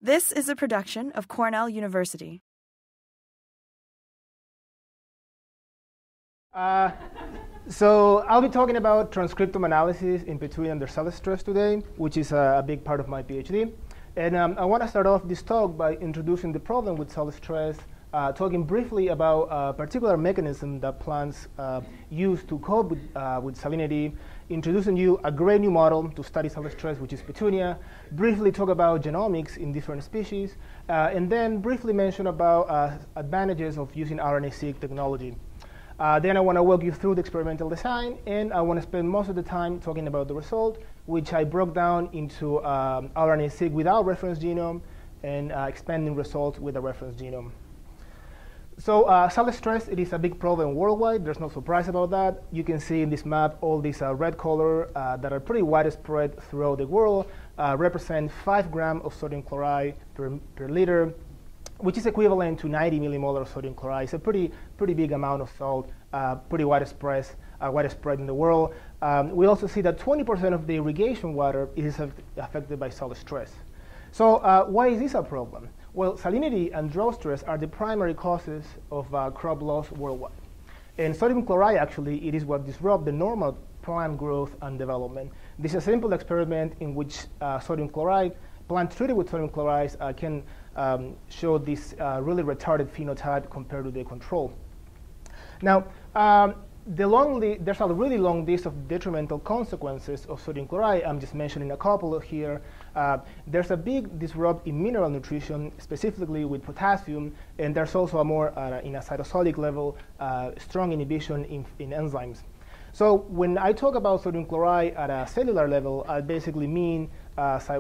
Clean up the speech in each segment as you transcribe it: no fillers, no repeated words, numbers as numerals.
This is a production of Cornell University. So I'll be talking about transcriptome analysis in Petunia under cell stress today, which is a big part of my PhD. And I want to start off this talk by introducing the problem with cell stress, talking briefly about a particular mechanism that plants use to cope with salinity, introducing you a great new model to study cell stress, which is Petunia, briefly talk about genomics in different species, and then briefly mention about advantages of using RNA-seq technology. Then I want to walk you through the experimental design, and I want to spend most of the time talking about the result, which I broke down into RNA-seq without reference genome and expanding results with a reference genome. So cell stress, it is a big problem worldwide. There's no surprise about that. You can see in this map all these red color that are pretty widespread throughout the world represent 5 grams of sodium chloride per liter, which is equivalent to 90 millimolar of sodium chloride. It's a pretty big amount of salt, pretty widespread in the world. We also see that 20% of the irrigation water is affected by cell stress. So why is this a problem? Well, salinity and drought stress are the primary causes of crop loss worldwide. And sodium chloride, actually, it is what disrupts the normal plant growth and development. This is a simple experiment in which sodium chloride, plants treated with sodium chloride can show this really retarded phenotype compared to the control. Now, there's a really long list of detrimental consequences of sodium chloride. I'm just mentioning a couple here. There's a big disrupt in mineral nutrition, specifically with potassium, and there's also a more, in a cytosolic level, strong inhibition in enzymes. So when I talk about sodium chloride at a cellular level, I basically mean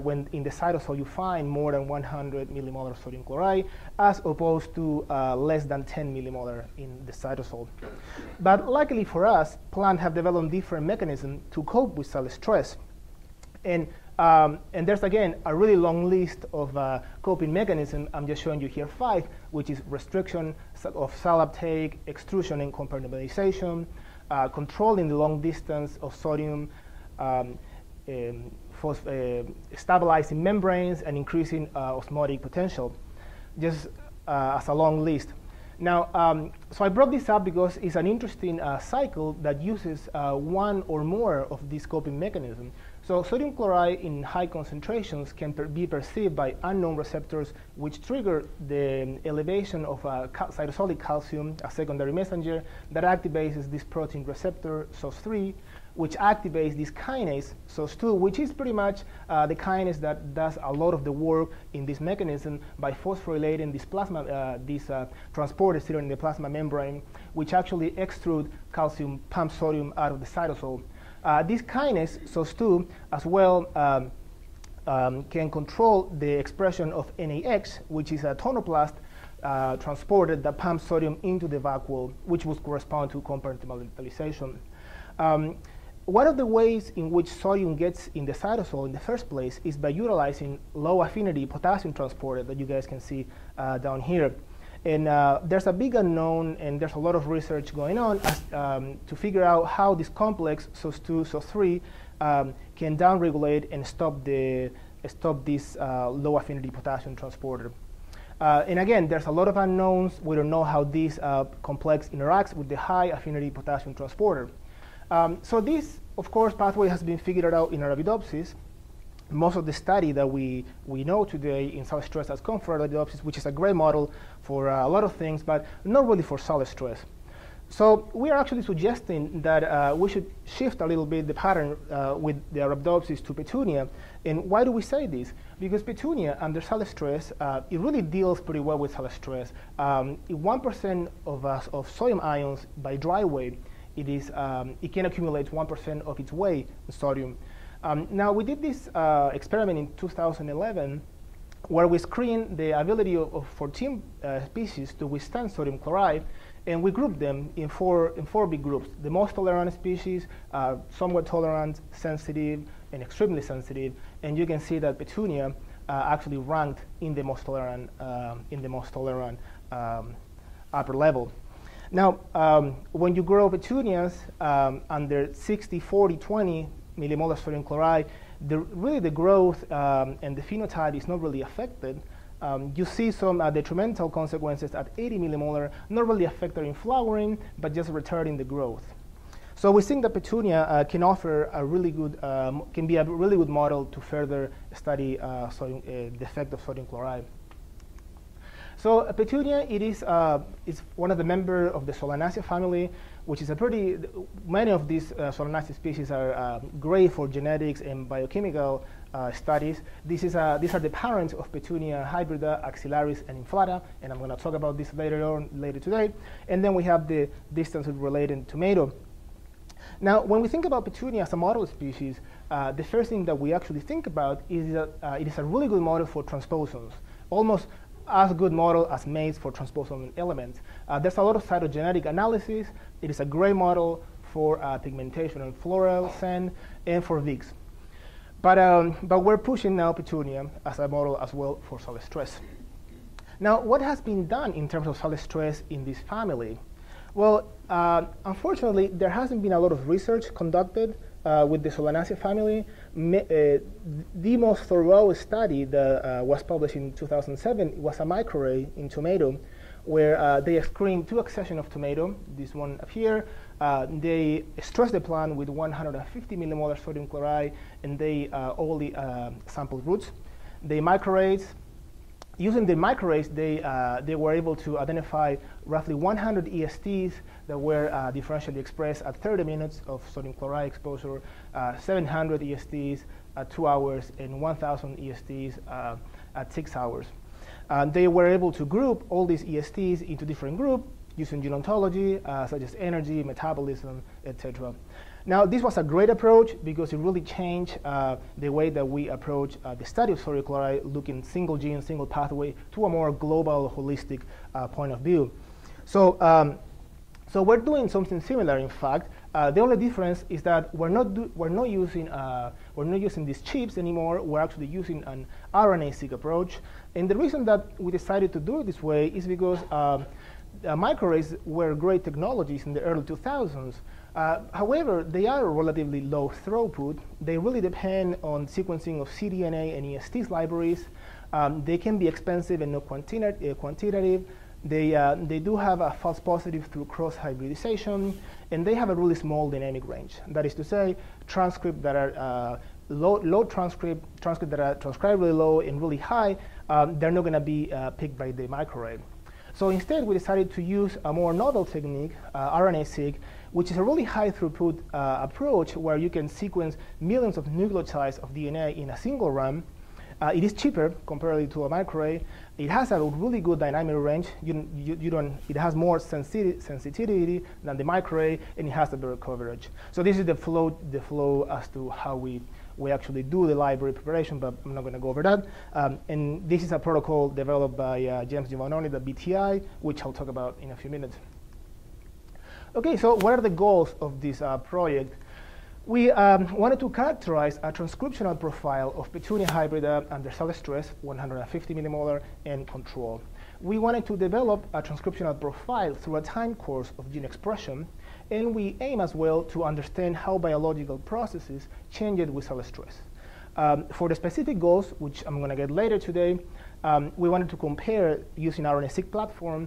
when in the cytosol you find more than 100 millimolar of sodium chloride, as opposed to less than 10 millimolar in the cytosol. But luckily for us, plants have developed different mechanisms to cope with cell stress. And there's, again, a really long list of coping mechanisms. I'm just showing you here 5, which is restriction of cell uptake, extrusion and compartmentalization, controlling the long distance of sodium, stabilizing membranes, and increasing osmotic potential, just as a long list. Now, so I brought this up because it's an interesting cycle that uses one or more of these coping mechanisms. So sodium chloride in high concentrations can be perceived by unknown receptors, which trigger the elevation of cytosolic calcium, a secondary messenger, that activates this protein receptor, SOS3, which activates this kinase, SOS2, which is pretty much the kinase that does a lot of the work in this mechanism by phosphorylating this plasma, these transporters here in the plasma membrane, which actually extrude calcium, pump sodium out of the cytosol. This kinase, SOS2, as well can control the expression of NAX, which is a tonoplast transporter that pumps sodium into the vacuole, which would correspond to compartmentalization. One of the ways in which sodium gets in the cytosol in the first place is by utilizing low affinity potassium transporter that you guys can see down here. And there's a big unknown, and there's a lot of research going on to figure out how this complex, SOS2, SOS3, can downregulate and stop this low affinity potassium transporter. And again, there's a lot of unknowns. We don't know how this complex interacts with the high affinity potassium transporter. So this, of course, pathway has been figured out in Arabidopsis. Most of the study that we know today in cell stress has come from Arabidopsis, which is a great model for a lot of things, but not really for cell stress. So we are actually suggesting that we should shift a little bit the pattern with the Arabidopsis to Petunia. And why do we say this? Because Petunia, under cell stress, it really deals pretty well with cell stress. 1% of sodium ions by dry weight, it can accumulate 1% of its weight in sodium. Now, we did this experiment in 2011 where we screened the ability of 14 species to withstand sodium chloride, and we grouped them in four big groups. The most tolerant species, somewhat tolerant, sensitive, and extremely sensitive. And you can see that Petunia actually ranked in the most tolerant, upper level. Now, when you grow petunias under 60, 40, 20 millimolar sodium chloride, really the growth and the phenotype is not really affected. You see some detrimental consequences at 80 millimolar, not really affected in flowering, but just retarding the growth. So we think that Petunia can offer a really good, can be a really good model to further study the effect of sodium chloride. So Petunia, it is one of the members of the Solanaceae family, which is many of these Solanaceae species are great for genetics and biochemical studies. These are the parents of Petunia, hybrida, axillaris, and inflata, and I'm going to talk about this later today. And then we have the distance related tomato. Now, when we think about Petunia as a model species, the first thing that we actually think about is that it is a really good model for transposons, almost as good model as maize for transposon elements. There's a lot of cytogenetic analysis. It is a great model for pigmentation and floral scent and for VIX. But we're pushing now Petunia as a model as well for solid stress. Now, what has been done in terms of solid stress in this family? Well, unfortunately, there hasn't been a lot of research conducted with the Solanaceae family. The most thorough study that was published in 2007 was a microarray in tomato, where they screened 2 accessions of tomato, this one up here. They stressed the plant with 150 millimolar sodium chloride, and they only sampled roots. They microarrays. Using the microarrays, they were able to identify roughly 100 ESTs that were differentially expressed at 30 minutes of sodium chloride exposure, 700 ESTs at 2 hours, and 1,000 ESTs at 6 hours. They were able to group all these ESTs into different groups using gene ontology, such as energy, metabolism, etc. Now, this was a great approach because it really changed the way that we approach the study of sodium chloride, looking single gene, single pathway, to a more global, holistic point of view. So, so we're doing something similar. In fact, the only difference is that we're not using these chips anymore. We're actually using an RNA-seq approach. And the reason that we decided to do it this way is because microarrays were great technologies in the early 2000s. However, they are relatively low throughput. They really depend on sequencing of cDNA and ESTs libraries. They can be expensive and not quantitative. They do have a false positive through cross-hybridization, and they have a really small dynamic range. That is to say, transcripts that are low transcript that are transcribed really low and really high, they're not going to be picked by the microarray. So instead, we decided to use a more novel technique, RNA-seq, which is a really high throughput approach where you can sequence millions of nucleotides of DNA in a single run. It is cheaper compared to a microarray. It has a really good dynamic range. It has more sensitivity than the microarray, and it has a better coverage. So this is the flow as to how we actually do the library preparation, but I'm not going to go over that. And this is a protocol developed by James Giovannoni, the BTI, which I'll talk about in a few minutes. Okay, so what are the goals of this project? We wanted to characterize a transcriptional profile of Petunia hybrida under solid stress, 150 millimolar, and control. We wanted to develop a transcriptional profile through a time course of gene expression, and we aim as well to understand how biological processes changed with solid stress. For the specific goals, which I'm going to get later today, we wanted to compare using RNA-seq platform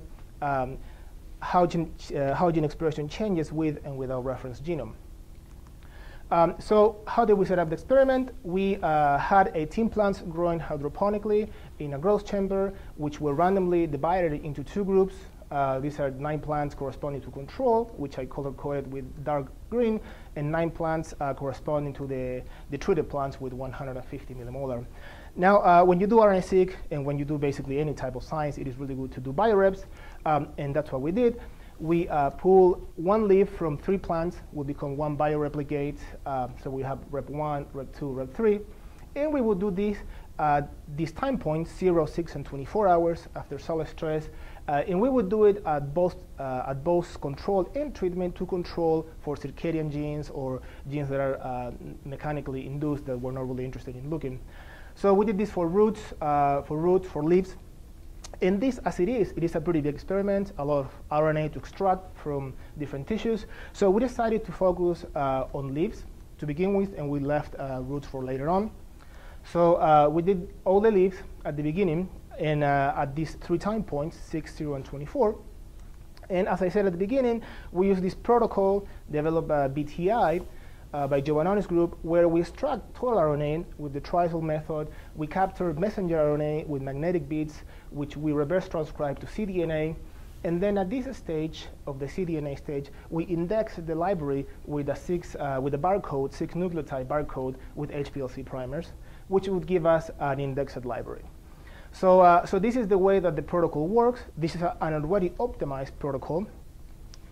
how gene expression changes with and without reference genome. So how did we set up the experiment? We had 18 plants growing hydroponically in a growth chamber, which were randomly divided into 2 groups. These are 9 plants corresponding to control, which I color-coded with dark green, and 9 plants corresponding to the treated plants with 150 millimolar. Now, when you do RNA-seq and when you do basically any type of science, it is really good to do bioreps, and that's what we did. We pull 1 leaf from 3 plants, will become 1 bioreplicate. So we have rep 1, rep 2, rep 3. And we will do this these time points, 0, 6, and 24 hours after solid stress. And we would do it at both control and treatment to control for circadian genes or genes that are mechanically induced that we're not really interested in looking. So we did this for roots, for leaves. And this, as it is a pretty big experiment, a lot of RNA to extract from different tissues. So we decided to focus on leaves to begin with, and we left roots for later on. So we did all the leaves at the beginning, and at these 3 time points, 6, 0, and 24. And as I said at the beginning, we use this protocol developed by BTI, by Giovannoni's group, where we extract total RNA with the triazole method. We capture messenger RNA with magnetic beads, which we reverse transcribe to cDNA. And then at this stage of the cDNA stage, we index the library with a barcode, 6 nucleotide barcode with HPLC primers, which would give us an indexed library. So this is the way that the protocol works. This is an already optimized protocol.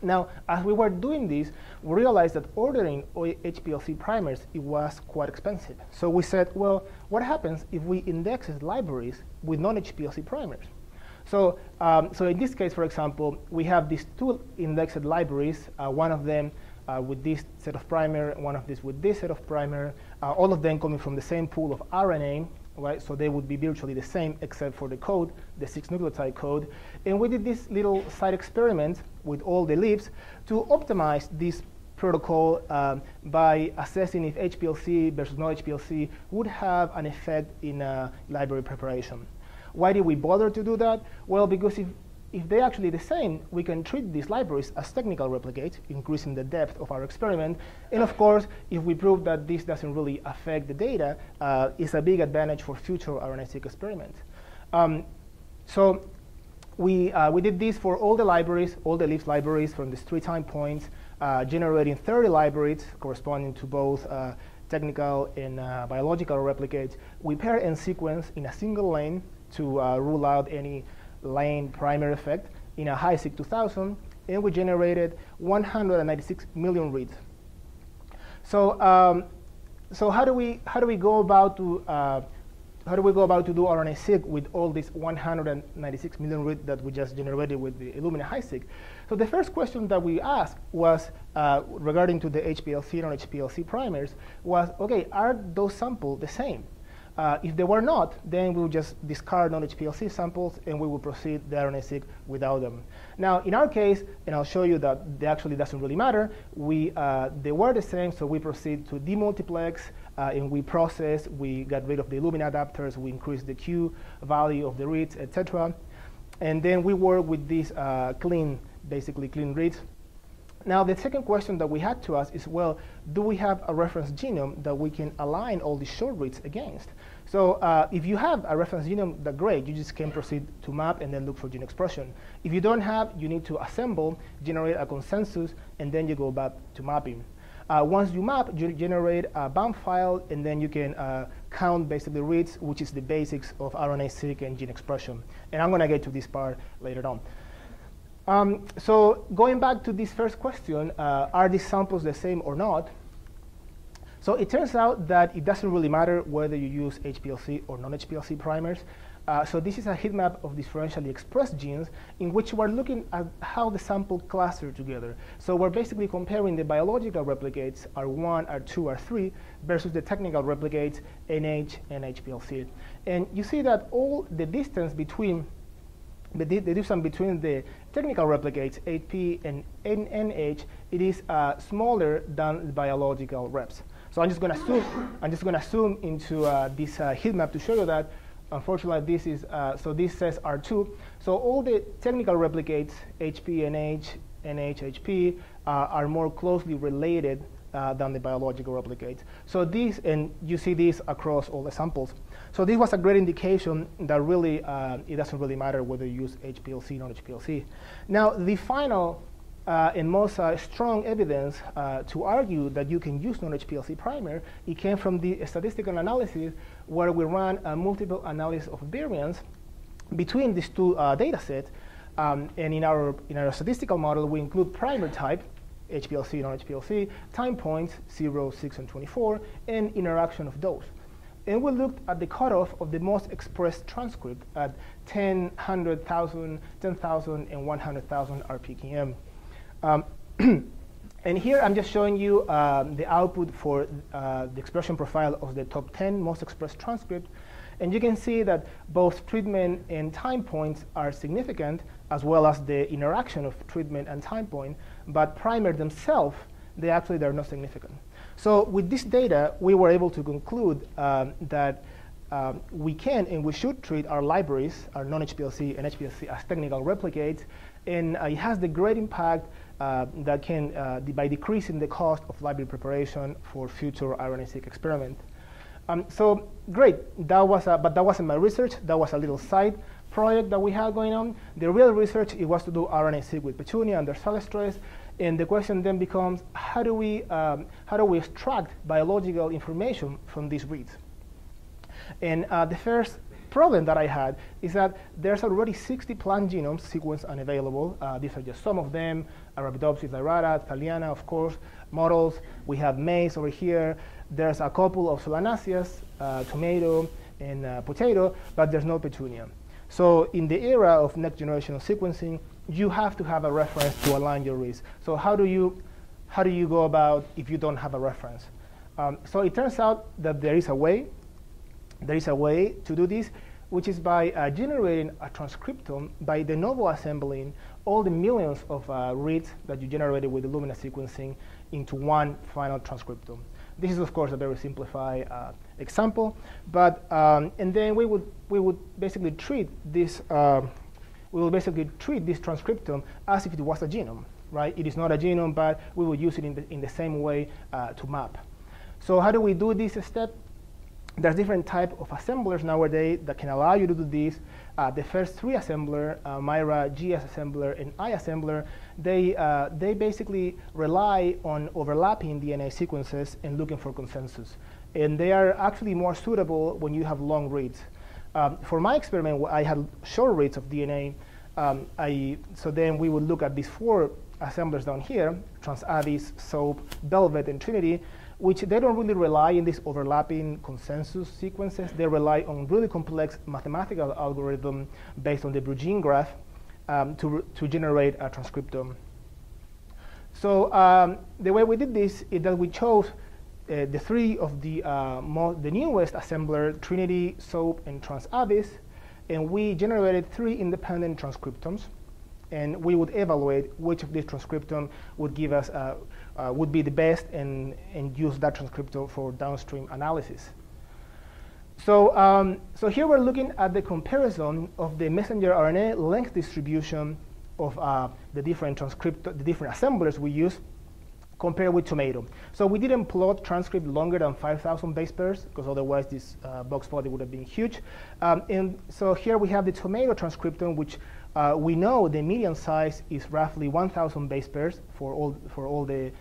Now, as we were doing this, we realized that ordering HPLC primers, it was quite expensive. So we said, well, what happens if we index libraries with non-HPLC primers? So in this case, for example, we have these 2 indexed libraries, one of them with this set of primer, one of these with this set of primer, all of them coming from the same pool of RNA, right? So they would be virtually the same except for the code, the 6 nucleotide code. And we did this little side experiment with all the leaves to optimize this protocol by assessing if HPLC versus non-HPLC would have an effect in library preparation. Why did we bother to do that? Well, because if they're actually the same, we can treat these libraries as technical replicates, increasing the depth of our experiment. And of course, if we prove that this doesn't really affect the data, it's a big advantage for future RNA-seq experiments. So we did this for all the libraries, all the leaves libraries from these 3 time points, generating 30 libraries corresponding to both technical and biological replicates. We pair and sequence in a single lane to rule out any lane primer effect in a HiSeq 2000, and we generated 196 million reads. So how do we go about to do RNA-seq with all these 196 million reads that we just generated with the Illumina HiSeq? So the first question that we asked was regarding to the HPLC and non-HPLC primers was, okay, are those samples the same? If they were not, then we would just discard non-HPLC samples and we will proceed the RNA-seq without them. Now, in our case, and I'll show you that it actually doesn't really matter, they were the same, so we proceed to demultiplex and we process, we got rid of the Illumina adapters, we increased the Q value of the reads, etc. And then we work with these basically clean reads. Now, the second question that we had to ask is, well, do we have a reference genome that we can align all these short reads against? So if you have a reference genome, that's great. You just can proceed to map and then look for gene expression. If you don't have, you need to assemble, generate a consensus, and then you go back to mapping. Once you map, you generate a BAM file, and then you can count basically reads, which is the basics of RNA-seq and gene expression. And I'm going to get to this part later on. So going back to this first question, are these samples the same or not? So it turns out that it doesn't really matter whether you use HPLC or non-HPLC primers. So this is a heat map of differentially expressed genes in which we're looking at how the sample cluster together. So we're basically comparing the biological replicates, R1, R2, R3, versus the technical replicates, NH and HPLC. And you see that all the distance between the difference between the technical replicates, HP and NH, it is smaller than the biological reps. So I'm just going to zoom into this heat map to show you that. Unfortunately, this is so this says R2. So all the technical replicates, HP, NH, HP, are more closely related than the biological replicates. So these, and you see this across all the samples. So this was a great indication that really it doesn't really matter whether you use HPLC or non-HPLC. Now, the final and most strong evidence to argue that you can use non-HPLC primer, it came from the statistical analysis where we ran a multiple analysis of variance between these 2 data sets. And in our statistical model, we include primer type, HPLC, non-HPLC, time points, 0, 6, and 24, and interaction of those. And we looked at the cutoff of the most expressed transcript at 10, 100,000, 10,000, and 100,000 rpkm. And here I'm just showing you the output for the expression profile of the top 10 most expressed transcript. And you can see that both treatment and time points are significant, as well as the interaction of treatment and time point. But primer themselves, they're not significant. So with this data, we were able to conclude that we can and we should treat our libraries, our non-HPLC and HPLC, as technical replicates, and it has the great impact that can, by decreasing the cost of library preparation for future RNA-seq experiment. So great, but that wasn't my research. That was a little side project that we had going on. The real research, it was to do RNA-seq with Petunia under cell stress, and the question then becomes, how do we extract biological information from these reads? And the first problem that I had is that there's already 60 plant genomes sequenced and available. These are just some of them: Arabidopsis lyrata, Thaliana, of course, models. We have maize over here. There's a couple of Solanaceas, tomato, and potato, but there's no Petunia. So in the era of next generation of sequencing, you have to have a reference to align your reads. So how do you go about if you don't have a reference? So it turns out that there is a way. There is a way to do this, which is by generating a transcriptome by de novo assembling all the millions of reads that you generated with Illumina sequencing into one final transcriptome. This is, of course, a very simplified example, but and then we would basically treat this transcriptome as if it was a genome, right? It is not a genome, but we would use it in the same way to map. So how do we do this step? There's different types of assemblers nowadays that can allow you to do this. The first three assembler, Myra, GS assembler, and I assembler, they basically rely on overlapping DNA sequences and looking for consensus. And they are actually more suitable when you have long reads. For my experiment, I had short reads of DNA. So then we would look at these four assemblers down here: Transavis, SOAP, Velvet, and Trinity, which they don't really rely on these overlapping consensus sequences. They rely on really complex mathematical algorithm based on the Brueggemann graph to generate a transcriptome. So the way we did this is that we chose the three of the newest assembler, Trinity, SOAP, and Transavis, and we generated 3 independent transcriptomes. And we would evaluate which of these transcriptome would give us would be the best, and use that transcriptome for downstream analysis. So so here we're looking at the comparison of the messenger RNA length distribution of the different assemblers we use compared with tomato. So we didn't plot transcript longer than 5,000 base pairs, because otherwise this box plot would have been huge. And so here we have the tomato transcriptome, which we know the median size is roughly 1,000 base pairs for all the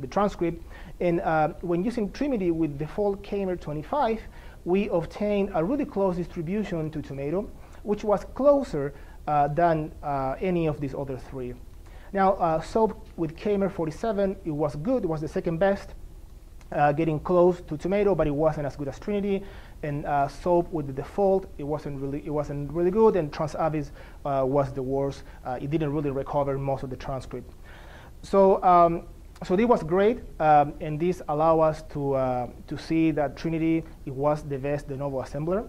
transcript. And when using Trinity with default Kmer 25, we obtained a really close distribution to tomato, which was closer than any of these other 3. Now, SOAP with Kmer 47, it was good. It was the second best, getting close to tomato, but it wasn't as good as Trinity. And SOAP with the default, it wasn't really good. And Transavis was the worst. It didn't really recover most of the transcript. So so this was great, and this allowed us to see that Trinity, it was the best de novo assembler.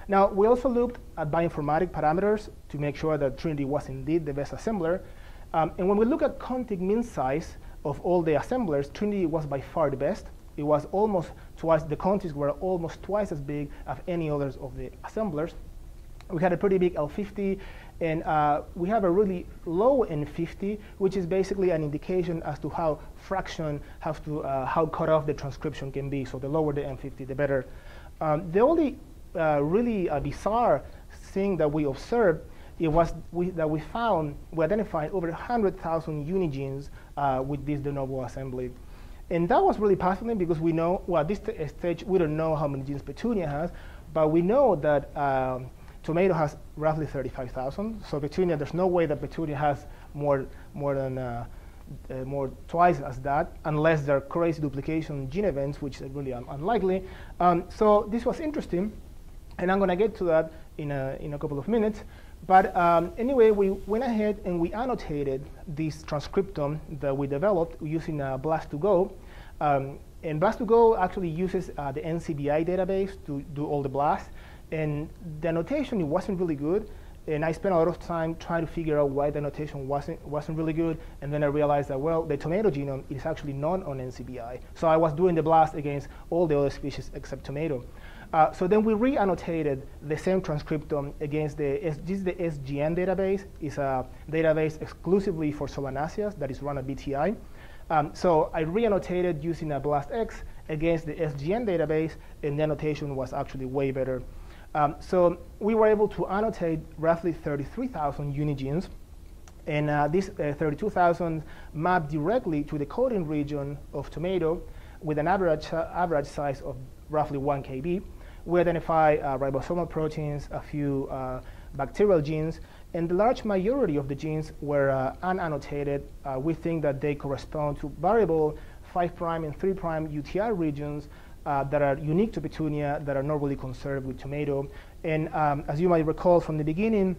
Now, we also looked at bioinformatic parameters to make sure that Trinity was indeed the best assembler. And when we look at contig mean size of all the assemblers, Trinity was by far the best. It was almost twice, the contigs were almost twice as big as any others of the assemblers. We had a pretty big L50, and we have a really low N50, which is basically an indication as to how how cut off the transcription can be. So the lower the N50, the better. The only really bizarre thing that we observed, it was we identified over 100,000 unigenes with this de novo assembly. And that was really puzzling, because we know, well, at this stage, we don't know how many genes Petunia has, but we know that tomato has roughly 35,000. So Petunia, there's no way that Petunia has more twice as that, unless there are crazy duplication gene events, which is really unlikely. So this was interesting, and I'm going to get to that in a couple of minutes. But anyway, we went ahead and we annotated this transcriptome that we developed using BLAST2Go. And BLAST2Go actually uses the NCBI database to do all the blasts. And the annotation, it wasn't really good. And I spent a lot of time trying to figure out why the notation wasn't really good. And then I realized that, well, the tomato genome is actually not on NCBI. So I was doing the blast against all the other species except tomato. So then we re-annotated the same transcriptome against this is the SGN database. It's a database exclusively for Solanaceae that is run at BTI. So I re-annotated using a BLASTX against the SGN database, and the annotation was actually way better. So we were able to annotate roughly 33,000 unigenes, and these 32,000 mapped directly to the coding region of tomato with an average size of roughly 1 kb. We identify ribosomal proteins, a few bacterial genes, and the large majority of the genes were unannotated. We think that they correspond to variable 5' and 3' UTR regions that are unique to Petunia, that are not really conserved with tomato. And as you might recall from the beginning,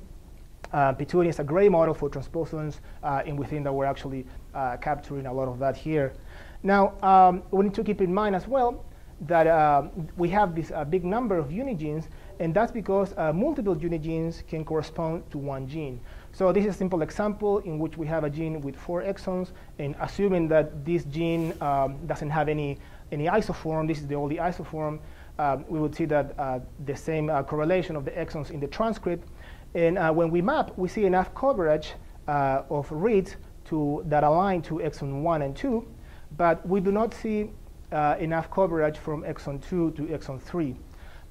Petunia is a great model for transposons, and we think that we're actually capturing a lot of that here. Now, we need to keep in mind as well that we have this big number of unigenes, and that's because multiple unigenes can correspond to one gene. So this is a simple example in which we have a gene with 4 exons, and assuming that this gene doesn't have any isoform, this is the only isoform, we would see that the same correlation of the exons in the transcript. And when we map, we see enough coverage of reads that align to exon 1 and 2, but we do not see enough coverage from exon 2 to exon 3,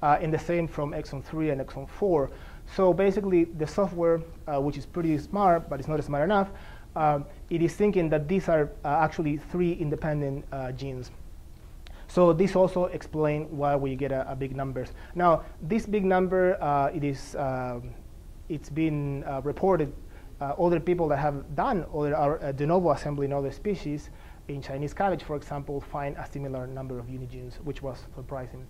and the same from exon 3 and exon 4. So basically, the software, which is pretty smart, but it's not smart enough, it is thinking that these are actually 3 independent genes. So this also explains why we get a big numbers. Now, this big number, it's been reported. Other people that have done other de novo assembly in other species, in Chinese cabbage, for example, find a similar number of unigenes, which was surprising.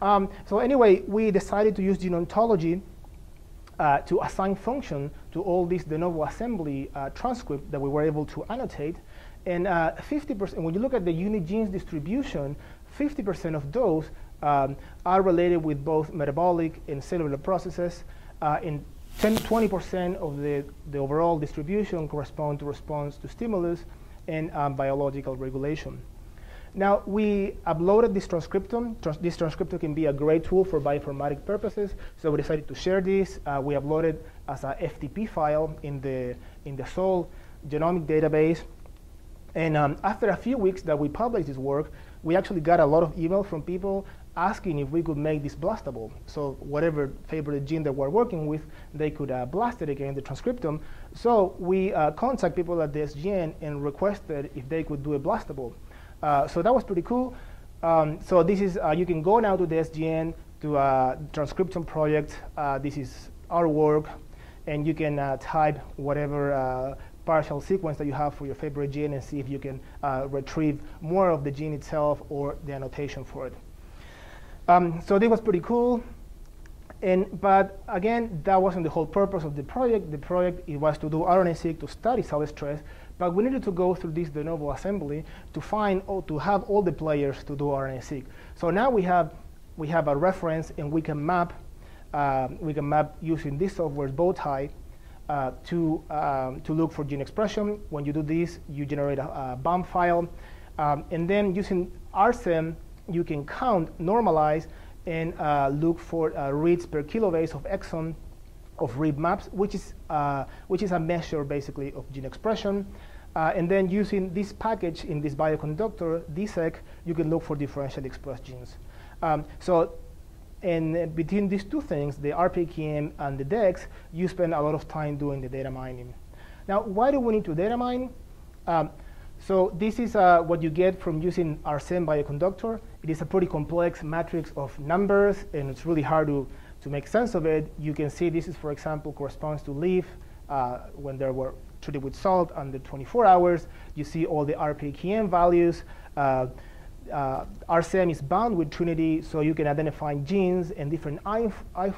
So anyway, we decided to use Ontology to assign function to all this de novo assembly transcript that we were able to annotate. And 50%, when you look at the unigenes distribution, 50% of those are related with both metabolic and cellular processes. And 20% of the overall distribution correspond to response to stimulus and biological regulation. Now, we uploaded this transcriptome. This transcriptome can be a great tool for bioinformatic purposes, so we decided to share this. We uploaded as a FTP file in the SOL genomic database. And after a few weeks that we published this work, we actually got a lot of email from people asking if we could make this blastable. So whatever favorite gene that we're working with, they could blast it against the transcriptome. So we contact people at the SGN and requested if they could do a blastable. So that was pretty cool. So this is, you can go now to the SGN, to a transcriptome project. This is our work, and you can type whatever partial sequence that you have for your favorite gene and see if you can retrieve more of the gene itself or the annotation for it. So this was pretty cool. But again, that wasn't the whole purpose of the project. The project, it was to do RNA-seq to study cell stress, but we needed to go through this de novo assembly to find, to have all the players to do RNA-seq. So now we have a reference, and we can map using this software's bowtie to look for gene expression. When you do this, you generate a BAM file, and then using RSEM, you can count, normalize, and look for reads per kilobase of exon of read maps, which is a measure basically of gene expression. And then using this package in this bioconductor, DSEC, you can look for differentially expressed genes. And between these two things, the RPKM and the DEX, you spend a lot of time doing the data mining. Now, why do we need to data mine? So this is what you get from using RSEM bioconductor. It is a pretty complex matrix of numbers, and it's really hard to make sense of it. You can see this is, for example, corresponds to leaf when they were treated with salt under 24 hours. You see all the RPKM values. RSEM is bound with Trinity, so you can identify genes and different I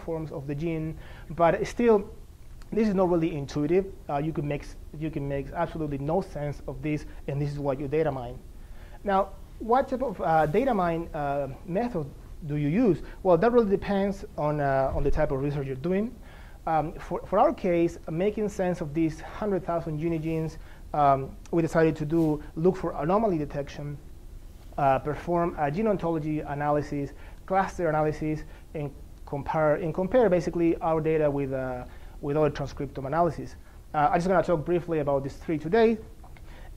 forms of the gene. But still, this is not really intuitive. You can make absolutely no sense of this, and this is what you data mine. Now, what type of data mine method do you use? Well, that really depends on the type of research you're doing. for our case, making sense of these 100,000 unigenes, we decided to look for anomaly detection, perform a gene ontology analysis, cluster analysis, and compare basically our data with other transcriptome analysis. I'm just going to talk briefly about these three today.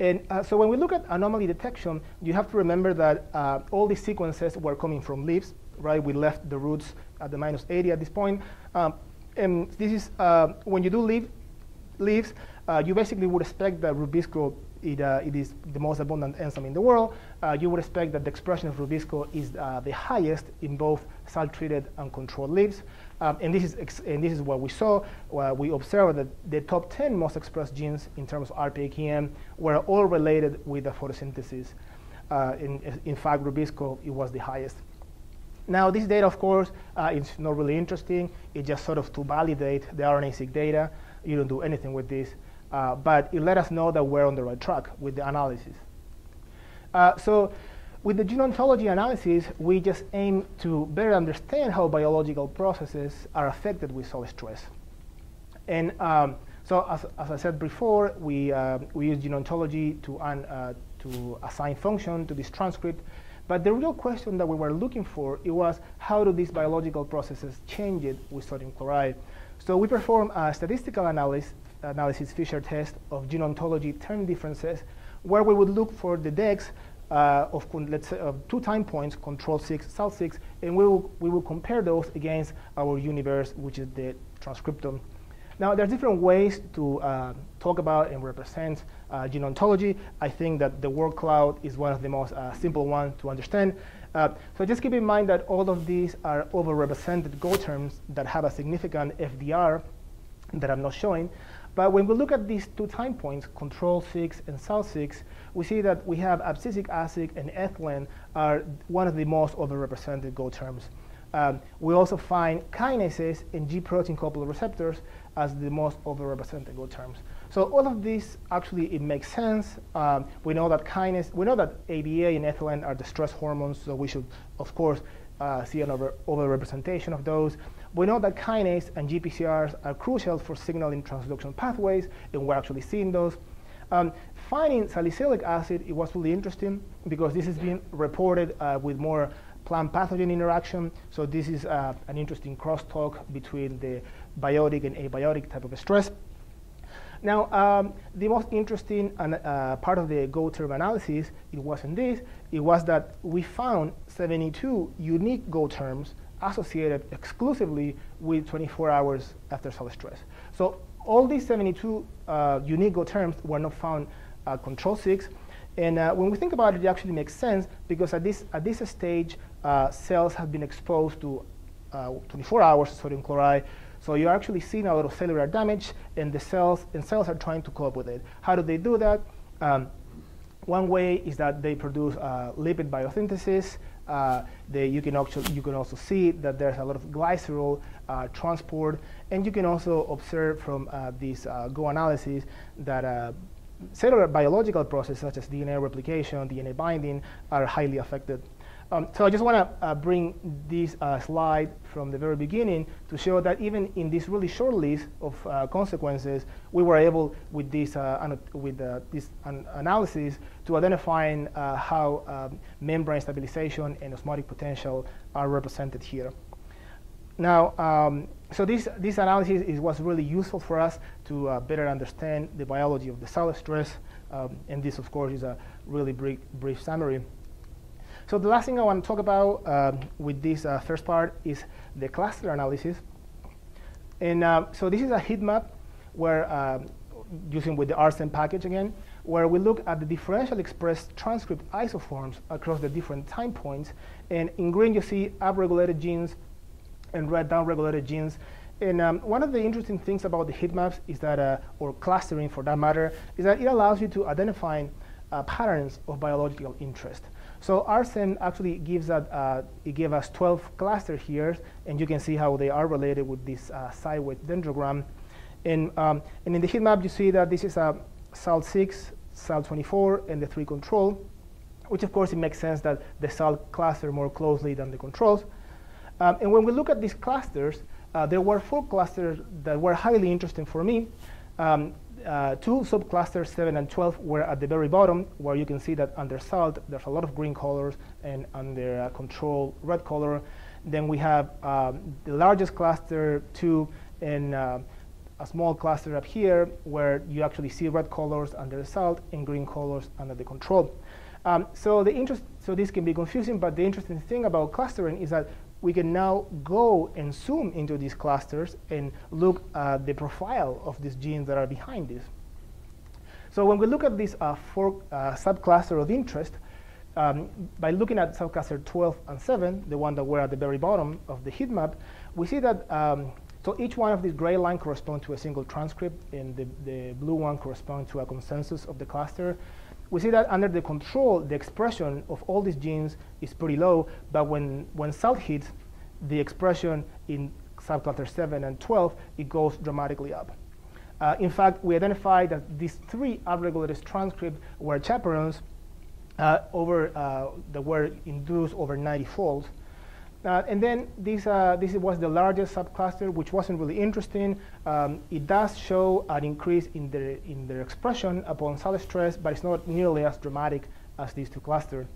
And so when we look at anomaly detection, you have to remember that all these sequences were coming from leaves, right? We left the roots at the -80 at this point. And this is, when you do leaves, you basically would expect that Rubisco, it is the most abundant enzyme in the world. You would expect that the expression of Rubisco is the highest in both salt-treated and controlled leaves. And this is what we saw. We observed that the top 10 most expressed genes in terms of RPAKM were all related with the photosynthesis. In fact, Rubisco, it was the highest. Now, this data, of course, is not really interesting. It's just sort of to validate the RNA-seq data. You don't do anything with this. But it let us know that we're on the right track with the analysis. So with the gene ontology analysis, we just aim to better understand how biological processes are affected with cell stress. And so as I said before, we use gene ontology to assign function to this transcript. But the real question that we were looking for, it was how do these biological processes change it with sodium chloride? So we performed a statistical analysis Fisher test of gene ontology term differences, where we would look for the DEX of, let's say, 2 time points, control 6, sal 6, and we will compare those against our universe, which is the transcriptome. Now, there's different ways to talk about and represent gene ontology. I think that the word cloud is one of the most simple ones to understand. So just keep in mind that all of these are overrepresented Go terms that have a significant FDR that I'm not showing. But when we look at these 2 time points, control 6 and sal 6, we see that we have abscisic acid and ethylene are one of the most overrepresented Go terms. We also find kinases and G protein coupled receptors as the most overrepresented Go terms. So all of this actually, it makes sense. We know that ABA and ethylene are the stress hormones, so we should, of course, see an overrepresentation of those. We know that kinase and GPCRs are crucial for signaling transduction pathways, and we're actually seeing those. Finding salicylic acid, it was really interesting because this is being reported with more plant pathogen interaction. So this is an interesting crosstalk between the biotic and abiotic type of stress. Now, the most interesting part of the Go term analysis, it wasn't this. It was that we found 72 unique Go terms associated exclusively with 24 hours after cell stress. So all these 72 unique Go terms were not found at control 6. And when we think about it, it actually makes sense because at this stage, cells have been exposed to 24 hours of sodium chloride. So you're actually seeing a lot of cellular damage, and the cells are trying to cope with it. How do they do that? One way is that they produce lipid biosynthesis. You can also see that there's a lot of glycerol transport, and you can also observe from this Go analysis that cellular biological processes such as DNA replication, DNA binding are highly affected. So I just want to bring this slide from the very beginning to show that even in this really short list of consequences, we were able, with this analysis, to identify how membrane stabilization and osmotic potential are represented here. Now, so this analysis was really useful for us to better understand the biology of the cell stress, and this, of course, is a really brief summary. So the last thing I want to talk about with this first part is the cluster analysis. And so this is a heat map where, using with the RSEM package again, where we look at the differentially expressed transcript isoforms across the different time points. And in green, you see upregulated genes, and red, downregulated genes. And one of the interesting things about the heat maps is that, or clustering for that matter, is that it allows you to identify patterns of biological interest. So RSEM actually gives that, it gave us 12 clusters here, and you can see how they are related with this sideways dendrogram. And in the heat map, you see that this is a SALT 6, SALT 24, and the 3 control, which of course it makes sense that the SALT cluster more closely than the controls. And when we look at these clusters, there were 4 clusters that were highly interesting for me. 2 subclusters, 7 and 12, were at the very bottom, where you can see that under salt, there's a lot of green colors, and under control, red color. Then we have the largest cluster, 2, and a small cluster up here, where you actually see red colors under the salt and green colors under the control. So this can be confusing, but the interesting thing about clustering is that we can now go and zoom into these clusters and look at the profile of these genes that are behind this. So when we look at these 4 subcluster of interest, by looking at subcluster 12 and 7, the one that were at the very bottom of the heat map, we see that so each one of these gray lines corresponds to a single transcript, and the blue one corresponds to a consensus of the cluster. We see that under the control, the expression of all these genes is pretty low, but when salt hits, the expression in subcluster 7 and 12, it goes dramatically up. In fact, we identified that these 3 upregulated transcripts were chaperones that were induced over 90-fold. And then this was the largest subcluster, which wasn't really interesting. It does show an increase in their expression upon salt stress, but it's not nearly as dramatic as these 2 clusters.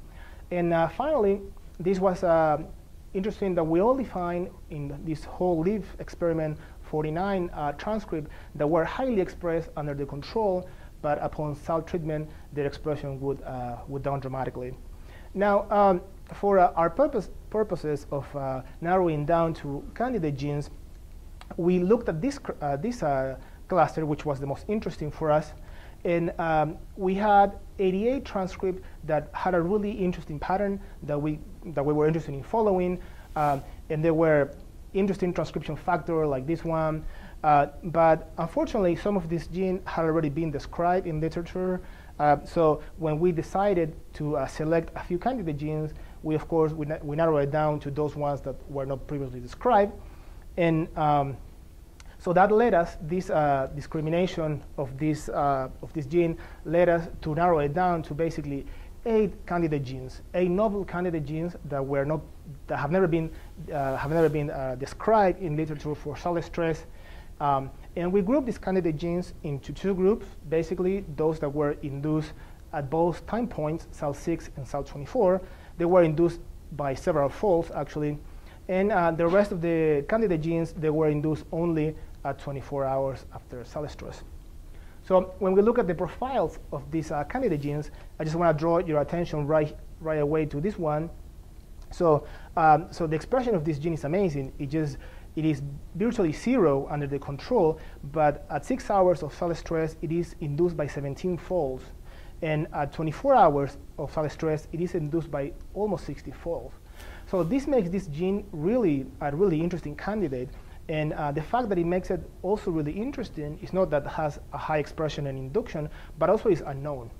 And finally, this was interesting that we only find in this whole leaf experiment 49 transcripts that were highly expressed under the control, but upon salt treatment, their expression would down dramatically. Now, for our purposes of narrowing down to candidate genes, we looked at this cluster, which was the most interesting for us, and we had 88 transcripts that had a really interesting pattern that we were interested in following, and there were interesting transcription factors like this one, but unfortunately, some of these genes had already been described in literature. So when we decided to select a few candidate genes, we narrowed it down to those ones that were not previously described. And so that led us, this discrimination of this gene led us to narrow it down to basically 8 candidate genes, 8 novel candidate genes that have never been described in literature for salt stress. And we grouped these candidate genes into 2 groups, basically those that were induced at both time points, salt 6 and salt 24. They were induced by several folds, actually. And the rest of the candidate genes, they were induced only at 24 hours after salt stress. So when we look at the profiles of these candidate genes, I just want to draw your attention right away to this one. So, so the expression of this gene is amazing. It is virtually 0 under the control, but at 6 hours of salt stress, it is induced by 17 folds. And at 24 hours of salt stress, it is induced by almost 60 folds. So this makes this gene really a really interesting candidate. And the fact that it makes it also really interesting is not that it has a high expression and induction, but also is unknown.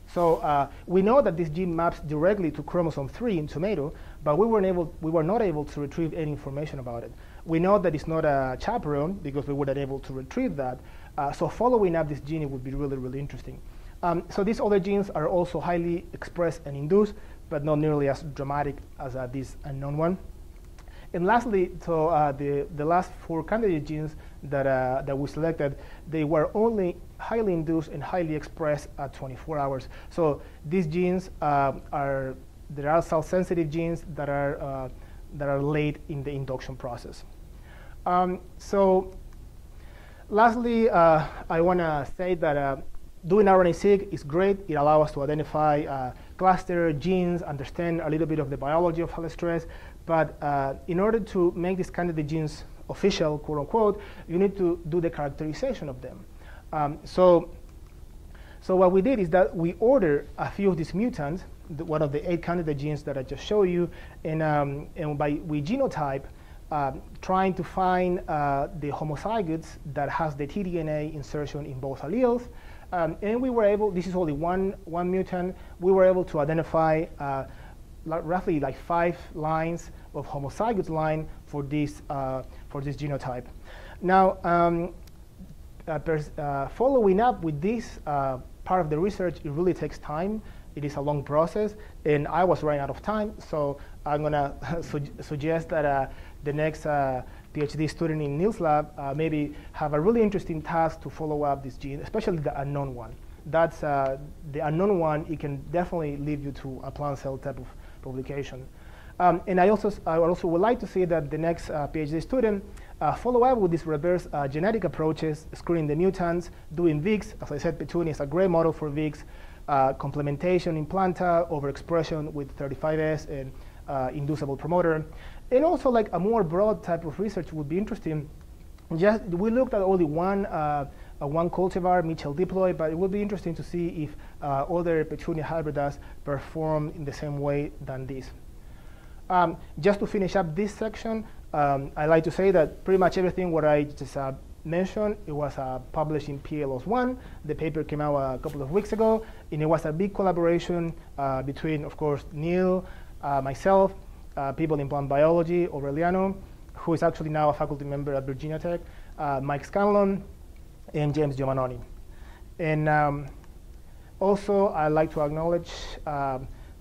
So we know that this gene maps directly to chromosome 3 in tomato, but we were not able to retrieve any information about it. We know that it's not a chaperone because we weren't able to retrieve that. So following up this gene, it would be really, really interesting. So these other genes are also highly expressed and induced, but not nearly as dramatic as this unknown one. And lastly, so the last 4 candidate genes that we selected, they were only highly induced and highly expressed at 24 hours. So these genes there are salt-sensitive genes that are late in the induction process. So lastly, I want to say that doing RNA-seq is great. It allows us to identify cluster genes, understand a little bit of the biology of salt stress. But in order to make these candidate genes official, quote unquote, you need to do the characterization of them. So what we did is that we ordered a few of these mutants, one of the 8 candidate genes that I just showed you, and we genotype, trying to find the homozygotes that has the tDNA insertion in both alleles. And we were able, this is only one mutant, we were able to identify roughly like 5 lines of homozygotes line for this genotype. Now, following up with this part of the research, it really takes time. It is a long process, and I was running out of time, so I'm going to suggest that the PhD student in Neil's lab maybe have a really interesting task to follow up this gene, especially the unknown one. That's the unknown one. It can definitely lead you to a plant cell type of publication. And I also would like to see that the next PhD student follow up with these reverse genetic approaches, screening the mutants, doing VIX. As I said, Petunia is a great model for VIX, complementation in planta, overexpression with 35S and inducible promoter. And also like a more broad type of research would be interesting. We looked at only one cultivar, Mitchell diploid, but it would be interesting to see if other Petunia hybridas perform in the same way than this. Just to finish up this section, I like to say that pretty much everything what I just mentioned, it was published in PLOS 1. The paper came out a couple of weeks ago, and it was a big collaboration between, of course, Neil, myself, people in plant biology, Aureliano, who is actually now a faculty member at Virginia Tech, Mike Scanlon, and James Giovannoni. And also, I'd like to acknowledge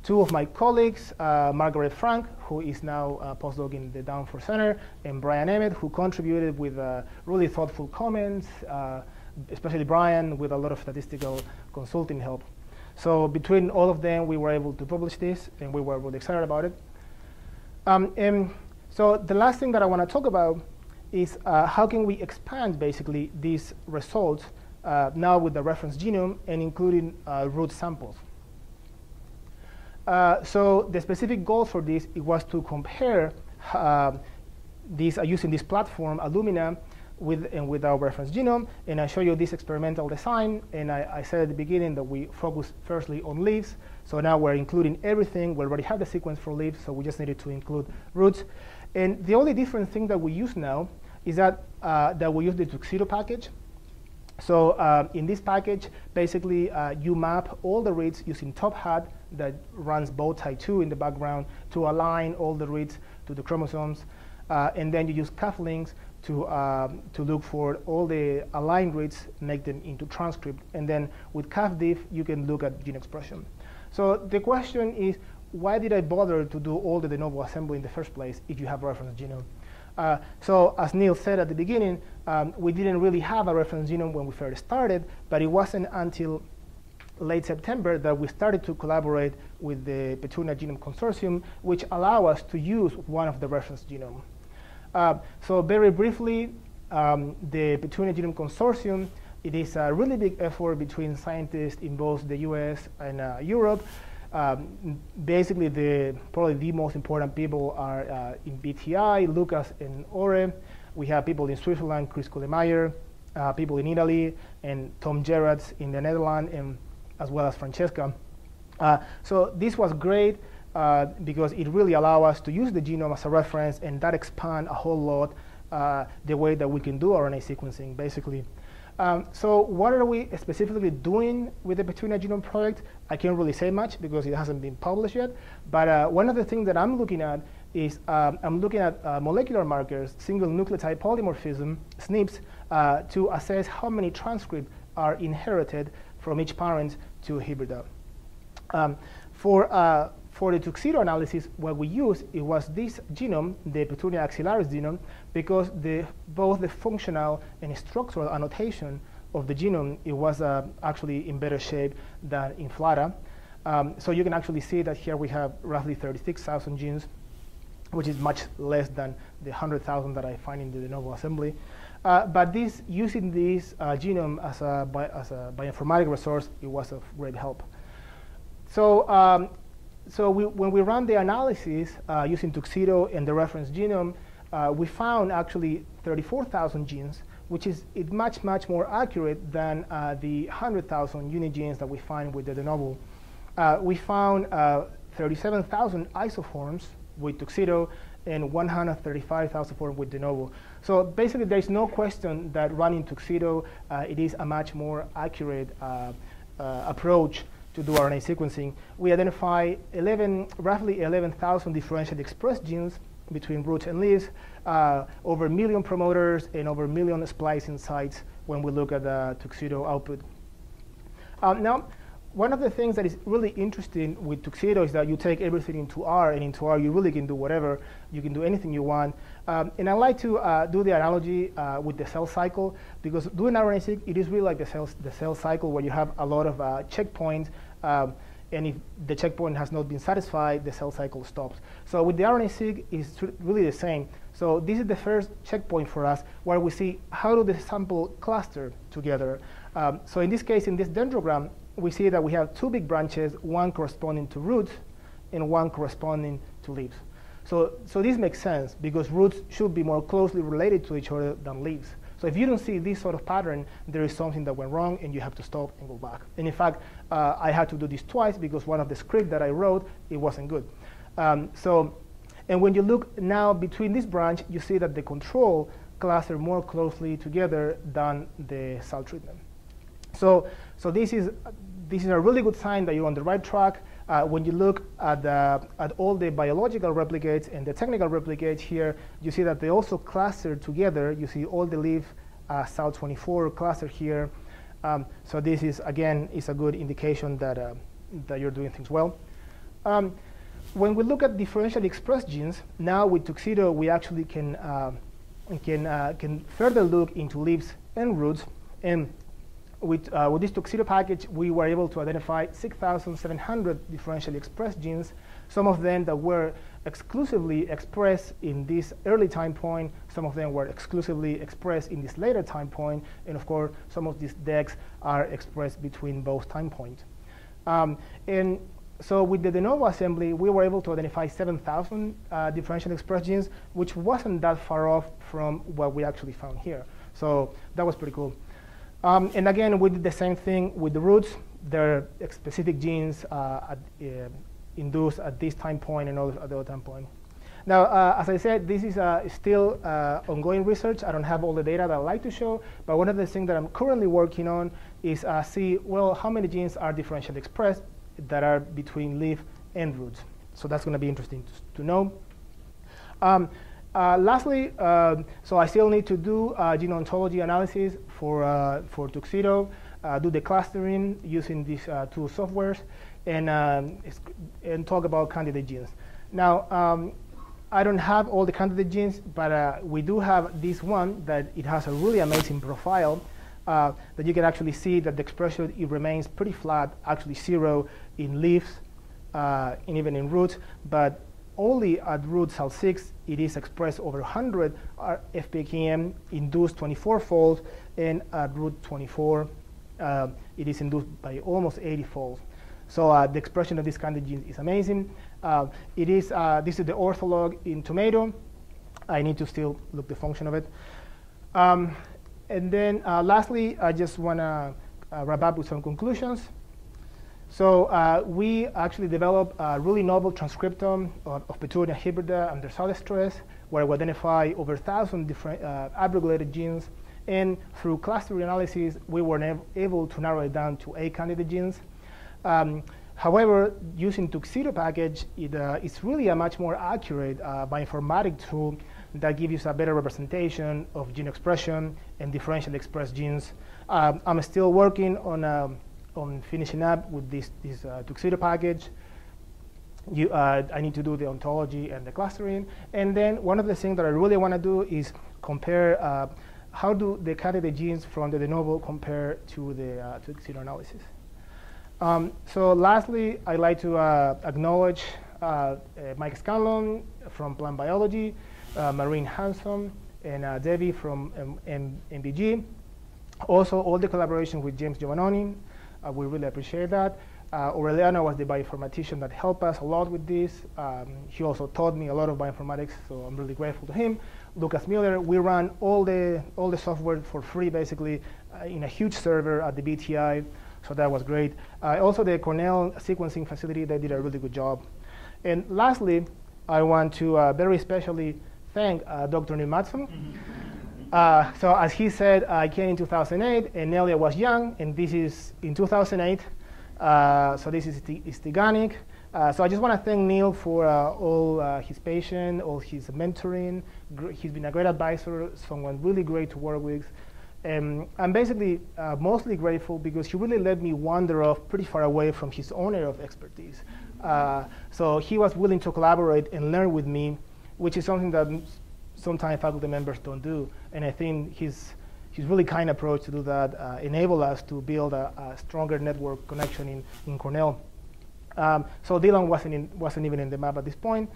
two of my colleagues, Margaret Frank, who is now a postdoc in the Danforth Center, and Brian Emmett, who contributed with really thoughtful comments, especially Brian, with a lot of statistical consulting help. So between all of them, we were able to publish this, and we were really excited about it. And so the last thing that I want to talk about is how can we expand, basically, these results now with the reference genome and including root samples. So the specific goal for this, it was to compare using this platform, Illumina, with our reference genome. And I show you this experimental design. And I said at the beginning that we focused firstly on leaves. So now we're including everything. We already have the sequence for leaves, so we just needed to include roots. And the only different thing that we use now is that we use the Tuxedo package. So in this package, basically, you map all the reads using Top Hat that runs bow tie 2 in the background to align all the reads to the chromosomes. And then you use cufflinks to look for all the aligned reads, make them into transcript. And then with CuffDiff, you can look at gene expression. So the question is, why did I bother to do all the de novo assembly in the first place if you have a reference genome? So as Neil said at the beginning, we didn't really have a reference genome when we first started, but it wasn't until late September that we started to collaborate with the Petunia Genome Consortium, which allow us to use one of the reference genome. So very briefly, the Petunia Genome Consortium, it is a really big effort between scientists in both the US and Europe. Basically, probably the most important people are in BTI, Lucas and Ore. We have people in Switzerland, Chris Kuhlemeyer, people in Italy, and Tom Gerrards in the Netherlands, and as well as Francesca. So this was great because it really allowed us to use the genome as a reference, and that expand a whole lot the way that we can do RNA sequencing, basically. So what are we specifically doing with the Petunia Genome Project? I can't really say much because it hasn't been published yet. But one of the things that I'm looking at is I'm looking at molecular markers, single nucleotide polymorphism, SNPs, to assess how many transcripts are inherited from each parent to hybrida. For the Tuxedo analysis, what we used, it was this genome, the Petunia axillaris genome, because both the functional and structural annotation of the genome, it was actually in better shape than in Flata. So you can actually see that here we have roughly 36,000 genes, which is much less than the 100,000 that I find in the de novo assembly. But using this genome as a bioinformatic resource, it was of great help. So, when we ran the analysis using Tuxedo and the reference genome, we found actually 34,000 genes, which is much more accurate than the 100,000 unit genes that we find with the de novo. We found 37,000 isoforms with Tuxedo and 135,000 forms with de novo. So basically, there's no question that running Tuxedo, it is a much more accurate approach to do RNA sequencing. We identify roughly 11,000 differentially expressed genes between roots and leaves, over 1 million promoters, and over 1 million splicing sites when we look at the Tuxedo output. Now, one of the things that is really interesting with Tuxedo is that you take everything into R, and into R you really can do whatever. You can do anything you want. And I like to do the analogy with the cell cycle, because doing RNA-seq, it is really like the cell cycle, where you have a lot of checkpoints, and if the checkpoint has not been satisfied, the cell cycle stops. So with the RNA-seq, it's really the same. So this is the first checkpoint for us, where we see how do the sample cluster together. So in this case, in this dendrogram, we see that we have two big branches, one corresponding to roots and one corresponding to leaves. So this makes sense, because roots should be more closely related to each other than leaves. So if you don't see this sort of pattern, there is something that went wrong, and you have to stop and go back. And in fact, I had to do this twice, because one of the script that I wrote, it wasn't good. And when you look now between this branch, you see that the control cluster more closely together than the cell treatment. So this is a really good sign that you're on the right track. When you look at all the biological replicates and the technical replicates here, you see that they also cluster together. You see all the leaf SAL24 cluster here. So this is, again, is a good indication that you're doing things well. When we look at differentially expressed genes, now with Tuxedo, we actually can further look into leaves and roots. And with this Tuxedo package, we were able to identify 6,700 differentially expressed genes, some of them that were exclusively expressed in this early time point, some of them were exclusively expressed in this later time point, and of course, some of these decks are expressed between both time points. And so with the de novo assembly, we were able to identify 7,000 differentially expressed genes, which wasn't that far off from what we actually found here. So that was pretty cool. And again, we did the same thing with the roots. There are specific genes induced at this time point and at the other time point. Now, as I said, this is still ongoing research. I don't have all the data that I'd like to show, but one of the things that I'm currently working on is see, well, how many genes are differentially expressed that are between leaf and roots. So that's going to be interesting to know. Lastly, so I still need to do genome ontology analysis for Tuxedo, do the clustering using these two softwares, and talk about candidate genes. Now, I don't have all the candidate genes, but we do have this one that it has a really amazing profile that you can actually see that the expression, it remains pretty flat, actually 0 in leaves and even in roots, but only at root SAL6, it is expressed over 100 FPKM, induced 24-fold, and at root 24, it is induced by almost 80-fold. So the expression of this candidate gene is amazing. This is the ortholog in tomato. I need to still look the function of it. And then lastly, I just want to wrap up with some conclusions. So we actually developed a really novel transcriptome of Petunia hybrida under solid stress, where we identify over 1,000 different abrogated genes. And through cluster analysis, we were able to narrow it down to 8 candidate genes. However, using Tuxedo package, it's really a much more accurate bioinformatic tool that gives you a better representation of gene expression and differentially expressed genes. I'm still working on finishing up with this Tuxedo package. I need to do the ontology and the clustering. And then one of the things that I really want to do is compare how do the candidate genes from the de novo compare to the Tuxedo analysis. So lastly, I'd like to acknowledge Mike Scanlon from Plant Biology, Maureen Hanson, and Debbie from MBG. Also, all the collaboration with James Giovannoni. We really appreciate that. Aureliano was the bioinformatician that helped us a lot with this. He also taught me a lot of bioinformatics, so I'm really grateful to him. Lucas Miller, we run all the software for free, basically, in a huge server at the BTI, so that was great. Also, the Cornell sequencing facility, they did a really good job. And lastly, I want to very especially thank Dr. Neil Matson. So as he said, I came in 2008, and Nelia was young, and this is in 2008. So this is Stiganic. So I just want to thank Neil for all his patience, all his mentoring. He's been a great advisor, someone really great to work with. I'm basically mostly grateful because he really let me wander off pretty far away from his own area of expertise. So he was willing to collaborate and learn with me, which is something that sometimes faculty members don't do. And I think his really kind approach to do that enabled us to build a stronger network connection in Cornell. So Dylan wasn't even in the map at this point.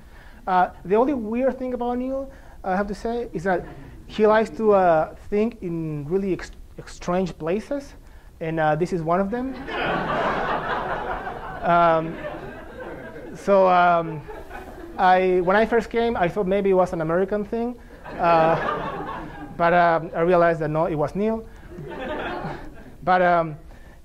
The only weird thing about Neil, I have to say, is that he likes to think in really strange places, and this is one of them. When I first came, I thought maybe it was an American thing, but I realized that no, it was Neil. But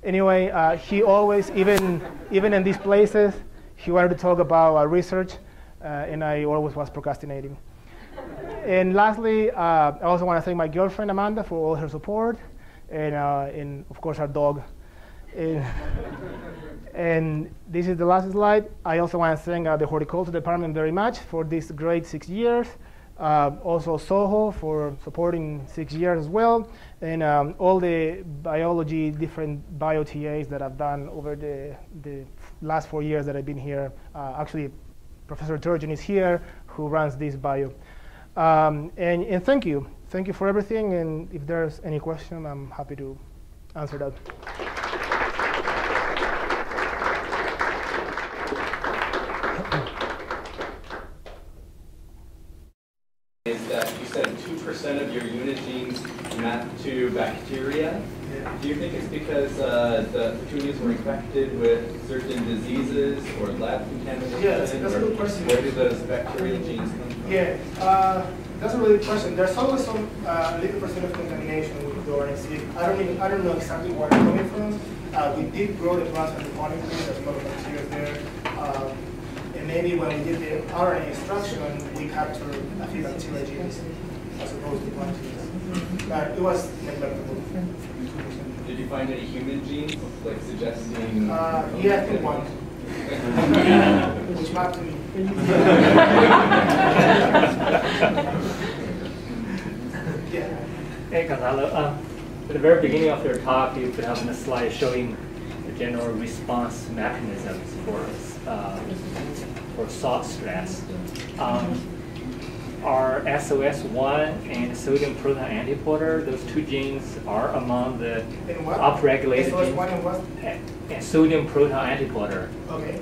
anyway, he always, even in these places, he wanted to talk about research, and I always was procrastinating. And lastly, I also want to thank my girlfriend, Amanda, for all her support, and of course, our dog. And this is the last slide. I also want to thank the Horticulture department very much for this great 6 years. Also Soho for supporting 6 years as well. And all the biology, different bio TAs that I've done over the last 4 years that I've been here. Actually, Professor Turgeon is here, who runs this bio. And thank you. Thank you for everything. And if there's any question, I'm happy to answer that. Is that you said 2% of your unit genes map to bacteria? Yeah. Do you think it's because the petunias were infected with certain diseases or lab contamination? Yeah, that's a good question. Where do those bacterial genes come from? Yeah, that's a really good question. There's always some little percent of contamination with the RNA. I don't know exactly where it's coming from. We did grow the plants hydroponically. There's a lot of bacteria there. And maybe when we did the RNA extraction, we captured a few bacteria genes as opposed to plant genes. But it was neglectable. Did you find any human genes, like suggesting? Yeah, I think one. Which mapped to me. Yeah. Hey, Gonzalo. At the very beginning of your talk, you put up a slide showing the general response mechanisms for salt stress. Are SOS1 and sodium proton antiporter, those two genes are among the upregulated genes? SOS1 and what? And sodium proton antiporter. Okay.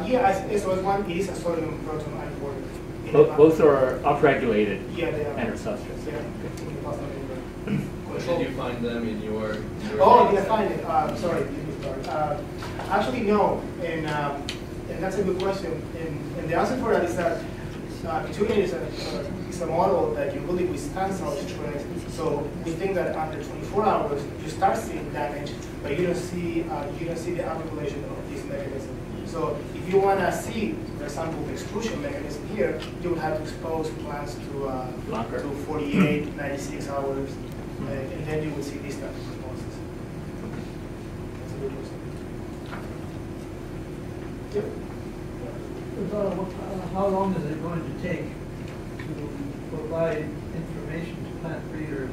Yeah, SOS1 is a sodium proton antiporter. Both are upregulated. Yeah, they are. Under salt stress. Yeah. Did you find them in your Oh, did I find it? Sorry. Actually, no. And that's a good question. And the answer for that is that Petunia is a model that you really withstand salt stress. So we think that after 24 hours, you start seeing damage, but you don't see the accumulation of this mechanism. So if you want to see, for example, the exclusion mechanism here, you would have to expose plants to 48, 96 hours, and then you will see these type of responses. That's a good question. Yep. How long is it going to take to provide information to plant breeders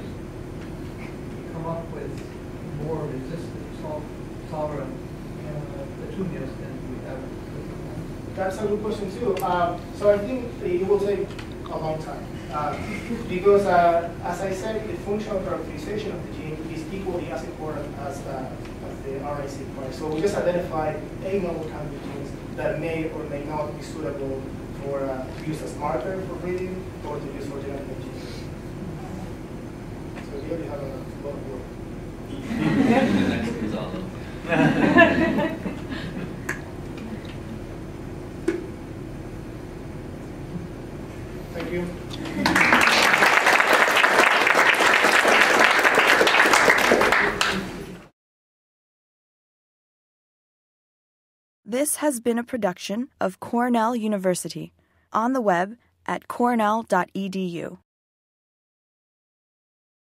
to come up with more resistant, salt-tolerant petunias than we have? That's a good question too. So I think it will take a long time because, as I said, the functional characterization of the gene is equally as important as the RNA sequence. So we just identified a novel candidate genes that may or may not be suitable for use as marker for breeding or to use for genetic engineering. So we already have a lot of work. The next Gonzalo. Thank you. This has been a production of Cornell University, on the web at cornell.edu.